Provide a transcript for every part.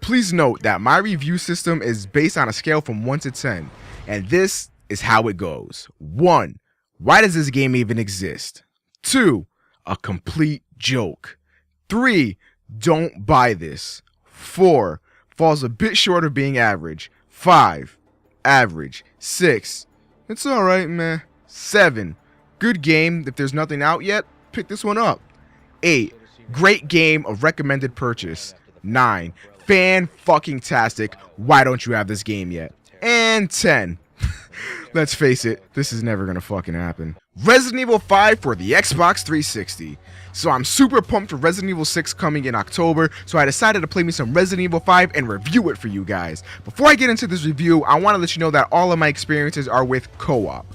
Please note that my review system is based on a scale from 1 to 10, and this is how it goes. 1. Why does this game even exist? 2. A complete joke. 3. Don't buy this. 4. Falls a bit short of being average. 5. Average. 6. It's alright, man. 7. Good game. If there's nothing out yet, pick this one up. 8. Great game, a recommended purchase. 9. Fan-fucking-tastic. Why don't you have this game yet? And 10. Let's face it, this is never gonna fucking happen. Resident Evil 5 for the Xbox 360. So I'm super pumped for Resident Evil 6 coming in October, so I decided to play me some Resident Evil 5 and review it for you guys. Before I get into this review, I want to let you know that all of my experiences are with co-op.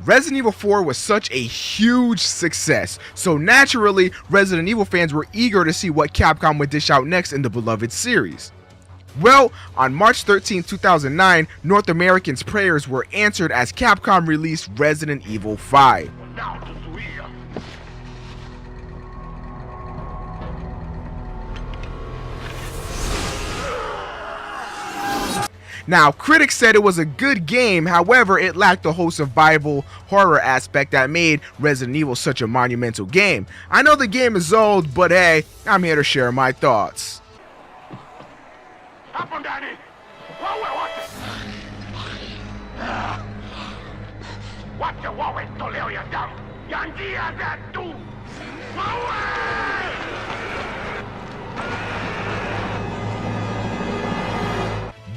Resident Evil 4 was such a huge success, so naturally, Resident Evil fans were eager to see what Capcom would dish out next in the beloved series. Well, on March 13, 2009, North Americans' prayers were answered as Capcom released Resident Evil 5. Now, critics said it was a good game, however, it lacked the whole survival horror aspect that made Resident Evil such a monumental game. I know the game is old, but hey, I'm here to share my thoughts.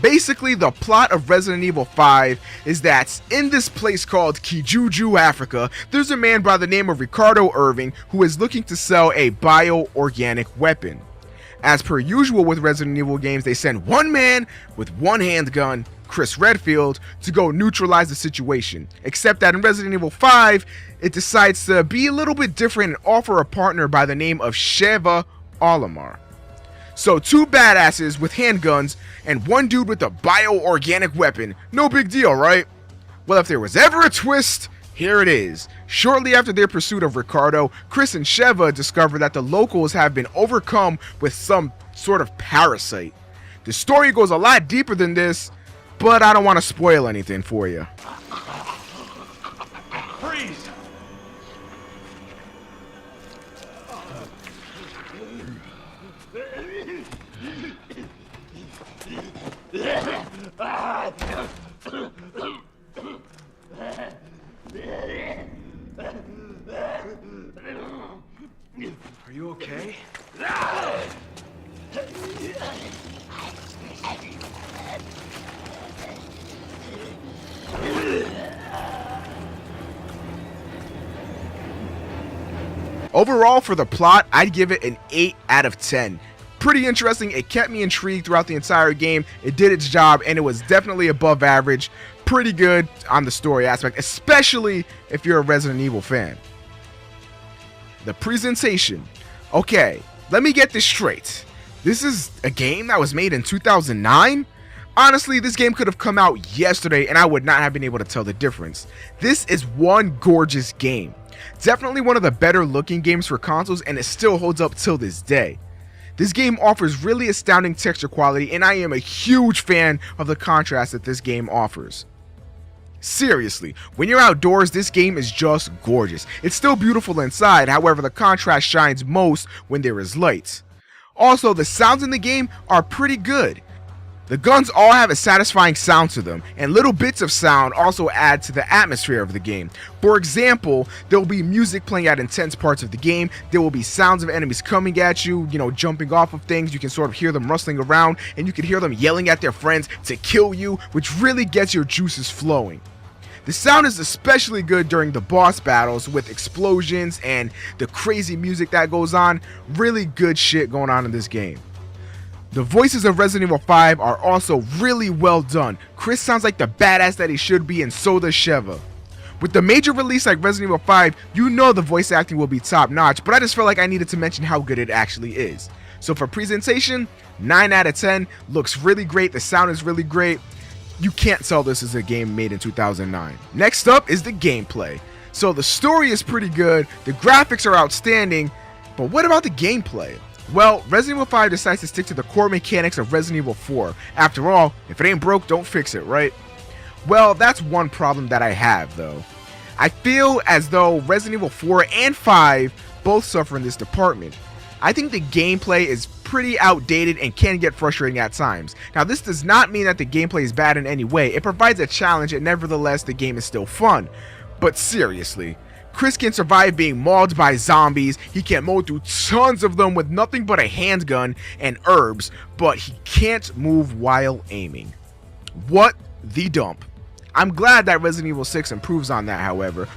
Basically, the plot of Resident Evil 5 is that in this place called Kijuju, Africa, there's a man by the name of Ricardo Irving who is looking to sell a bioorganic weapon. As per usual with Resident Evil games, they send one man with one handgun, Chris Redfield, to go neutralize the situation. Except that in Resident Evil 5, it decides to be a little bit different and offer a partner by the name of Sheva Olimar. So 2 badasses with handguns and 1 dude with a bioorganic weapon. No big deal, right? Well, if there was ever a twist, here it is. Shortly after their pursuit of Ricardo, Chris and Sheva discover that the locals have been overcome with some sort of parasite. The story goes a lot deeper than this, but I don't want to spoil anything for you. Freeze! Are you okay? Overall, for the plot, I'd give it an 8 out of 10. Pretty interesting, it kept me intrigued throughout the entire game, it did its job, and it was definitely above average. Pretty good on the story aspect, especially if you're a Resident Evil fan. The presentation. Okay, let me get this straight. This is a game that was made in 2009? Honestly, this game could have come out yesterday and I would not have been able to tell the difference. This is one gorgeous game. Definitely one of the better looking games for consoles, and it still holds up till this day. This game offers really astounding texture quality, and I am a huge fan of the contrast that this game offers. Seriously, when you're outdoors, this game is just gorgeous. It's still beautiful inside, however the contrast shines most when there is light. Also, the sounds in the game are pretty good. The guns all have a satisfying sound to them, and little bits of sound also add to the atmosphere of the game. For example, there will be music playing at intense parts of the game, there will be sounds of enemies coming at you, jumping off of things, you can sort of hear them rustling around, and you can hear them yelling at their friends to kill you, which really gets your juices flowing. The sound is especially good during the boss battles with explosions and the crazy music that goes on. Really good shit going on in this game. The voices of Resident Evil 5 are also really well done. Chris sounds like the badass that he should be, and so does Sheva. With the major release like Resident Evil 5, you know the voice acting will be top notch, but I just felt like I needed to mention how good it actually is. So for presentation, 9 out of 10, looks really great, the sound is really great. You can't tell this is a game made in 2009. Next up is the gameplay. So the story is pretty good, the graphics are outstanding, but what about the gameplay? Well, Resident Evil 5 decides to stick to the core mechanics of Resident Evil 4. After all, if it ain't broke, don't fix it, right? Well, that's one problem that I have, though. I feel as though Resident Evil 4 and 5 both suffer in this department. I think the gameplay is pretty outdated and can get frustrating at times. Now, this does not mean that the gameplay is bad in any way. It provides a challenge, and nevertheless, the game is still fun. But seriously, Chris can survive being mauled by zombies, he can mow through tons of them with nothing but a handgun and herbs, but he can't move while aiming. What the dump. I'm glad that Resident Evil 6 improves on that, however.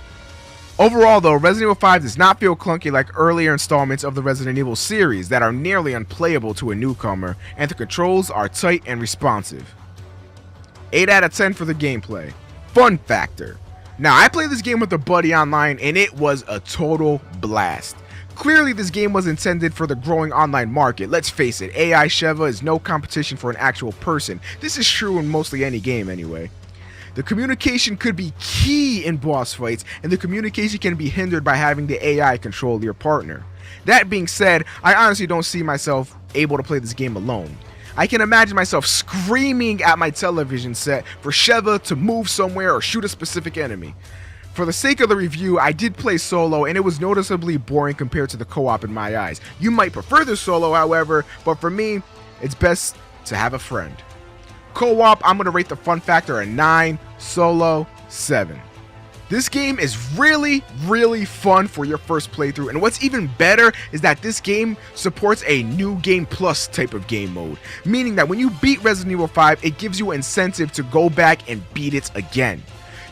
Overall though, Resident Evil 5 does not feel clunky like earlier installments of the Resident Evil series that are nearly unplayable to a newcomer, and the controls are tight and responsive. 8 out of 10 for the gameplay. Fun factor. Now, I played this game with a buddy online and it was a total blast. Clearly, this game was intended for the growing online market. Let's face it, AI Sheva is no competition for an actual person. This is true in mostly any game anyway. The communication could be key in boss fights, and the communication can be hindered by having the AI control your partner. That being said, I honestly don't see myself able to play this game alone. I can imagine myself screaming at my television set for Sheva to move somewhere or shoot a specific enemy. For the sake of the review, I did play solo and it was noticeably boring compared to the co-op in my eyes. You might prefer the solo, however, but for me, it's best to have a friend. Co-op, I'm going to rate the fun factor a 9, solo 7. This game is really fun for your first playthrough, and what's even better is that this game supports a new game plus type of game mode, meaning that when you beat Resident Evil 5, it gives you incentive to go back and beat it again.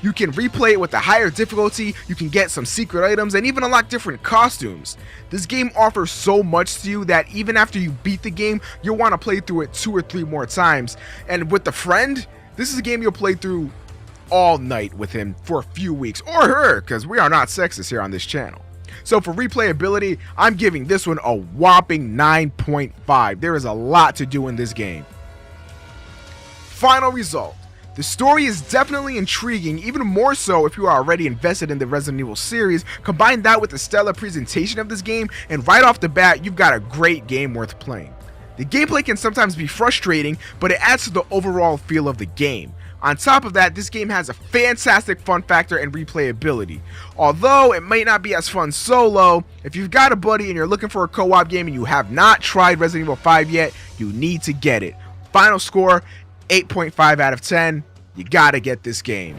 You can replay it with a higher difficulty, you can get some secret items, and even unlock different costumes. This game offers so much to you that even after you beat the game, you'll want to play through it 2 or 3 more times. And with a friend, this is a game you'll play through all night with him for a few weeks, or her, because we are not sexist here on this channel. So for replayability, I'm giving this one a whopping 9.5. There is a lot to do in this game. Final result. The story is definitely intriguing, even more so if you are already invested in the Resident Evil series. Combine that with the stellar presentation of this game, and right off the bat, you've got a great game worth playing. The gameplay can sometimes be frustrating, but it adds to the overall feel of the game. On top of that, this game has a fantastic fun factor and replayability. Although it might not be as fun solo, if you've got a buddy and you're looking for a co-op game and you have not tried Resident Evil 5 yet, you need to get it. Final score, 8.5 out of 10. You gotta get this game.